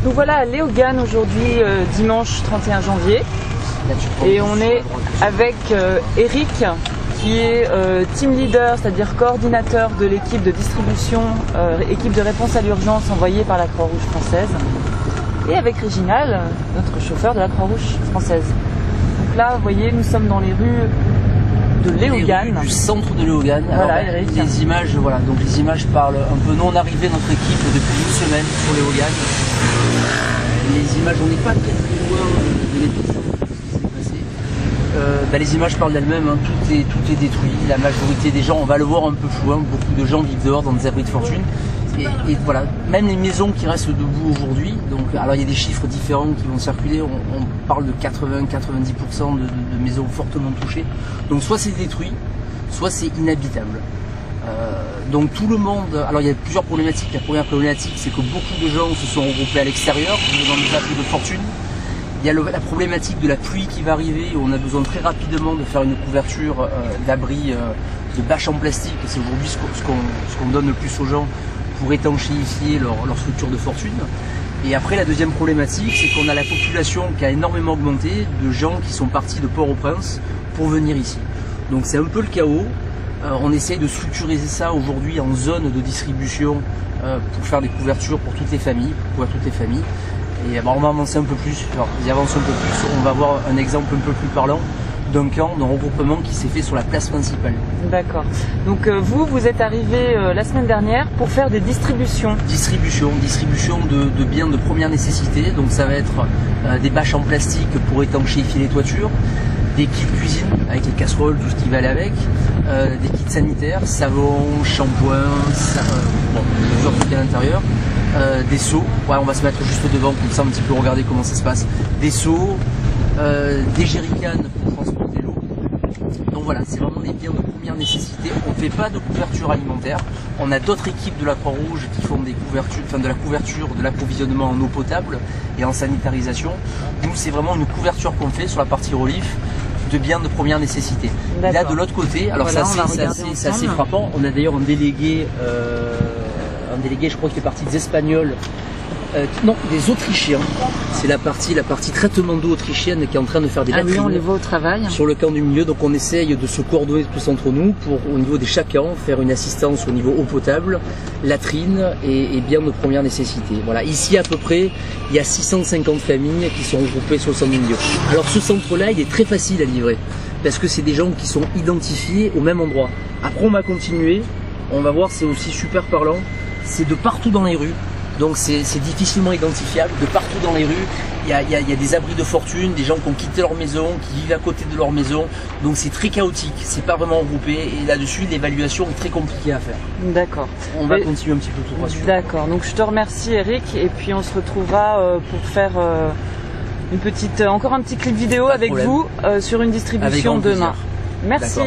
Donc voilà, à Léogane aujourd'hui, dimanche 31 janvier. Et on est avec Eric, qui est team leader, c'est-à-dire coordinateur de l'équipe de distribution, équipe de réponse à l'urgence envoyée par la Croix-Rouge française. Et avec Réginal, notre chauffeur de la Croix-Rouge française. Donc là, vous voyez, nous sommes dans les rues de Léogane. Du centre de Léogane. Voilà, alors, Eric. Les images, voilà, donc les images parlent un peu. Nous, on est arrivé notre équipe depuis une semaine sur Léogane. Les images, on n'est pas très loin de l'épisode de ce qui s'est passé. Les images parlent d'elles-mêmes, hein. Tout est détruit. La majorité des gens, on va le voir un peu plus loin, beaucoup de gens vivent dehors dans des abris de fortune. Et voilà, même les maisons qui restent debout aujourd'hui, donc alors il y a des chiffres différents qui vont circuler, on parle de 80-90% de maisons fortement touchées. Donc soit c'est détruit, soit c'est inhabitable. Donc tout le monde, alors il y a plusieurs problématiques. La première problématique, c'est que beaucoup de gens se sont regroupés à l'extérieur, dans des abris de fortune. Il y a la problématique de la pluie qui va arriver, où on a besoin très rapidement de faire une couverture d'abris, de bâches en plastique. C'est aujourd'hui ce qu'on donne le plus aux gens pour étanchéifier leur structure de fortune. Et après, la deuxième problématique, c'est qu'on a la population qui a énormément augmenté, de gens qui sont partis de Port-au-Prince pour venir ici. Donc c'est un peu le chaos. On essaye de structurer ça aujourd'hui en zone de distribution pour faire des couvertures pour toutes les familles, pour couvrir toutes les familles. Et on va avancer un peu plus, alors j'y avance un peu plus, on va voir un exemple un peu plus parlant d'un camp, d'un regroupement qui s'est fait sur la place principale. D'accord. Donc vous êtes arrivé la semaine dernière pour faire des distributions. Distribution de biens de première nécessité. Donc ça va être des bâches en plastique pour étanchéifier les toitures, des kits cuisine avec les casseroles, tout ce qui va aller avec, des kits sanitaires, savon, shampoing, plusieurs trucs à l'intérieur, des seaux. Ouais, on va se mettre juste devant comme ça un petit peu regarder comment ça se passe. Des seaux, des jerrycans pour transporter l'eau. Donc voilà, c'est vraiment des biens de première nécessité. On ne fait pas de couverture alimentaire. On a d'autres équipes de la Croix-Rouge qui font des couvertures, de la couverture, de l'approvisionnement en eau potable et en sanitarisation. Nous, c'est vraiment une couverture qu'on fait sur la partie relief de biens de première nécessité. Là, de l'autre côté, alors voilà, c'est assez frappant. On a d'ailleurs un délégué, je crois, qui fait partie des Espagnols. Non, des Autrichiens. C'est la partie traitement d'eau autrichienne qui est en train de faire des latrines. Oui, on les voit au travail. Sur le camp du milieu, donc on essaye de se coordonner tous entre nous pour, au niveau des chaque camp, faire une assistance au niveau eau potable, latrine et biens de première nécessité. Voilà, ici à peu près, il y a 650 familles qui sont regroupées sur le centre du milieu. Alors ce centre-là, il est très facile à livrer parce que c'est des gens qui sont identifiés au même endroit. Après, on va continuer, on va voir, c'est aussi super parlant, c'est de partout dans les rues. Donc c'est difficilement identifiable, de partout dans les rues, il y a des abris de fortune, des gens qui ont quitté leur maison, qui vivent à côté de leur maison, donc c'est très chaotique, c'est pas vraiment regroupé, et là-dessus l'évaluation est très compliquée à faire. D'accord. On va continuer un petit peu tout rassurer. D'accord, donc je te remercie Eric, et puis on se retrouvera pour faire encore un petit clip vidéo avec vous sur une distribution demain. Merci.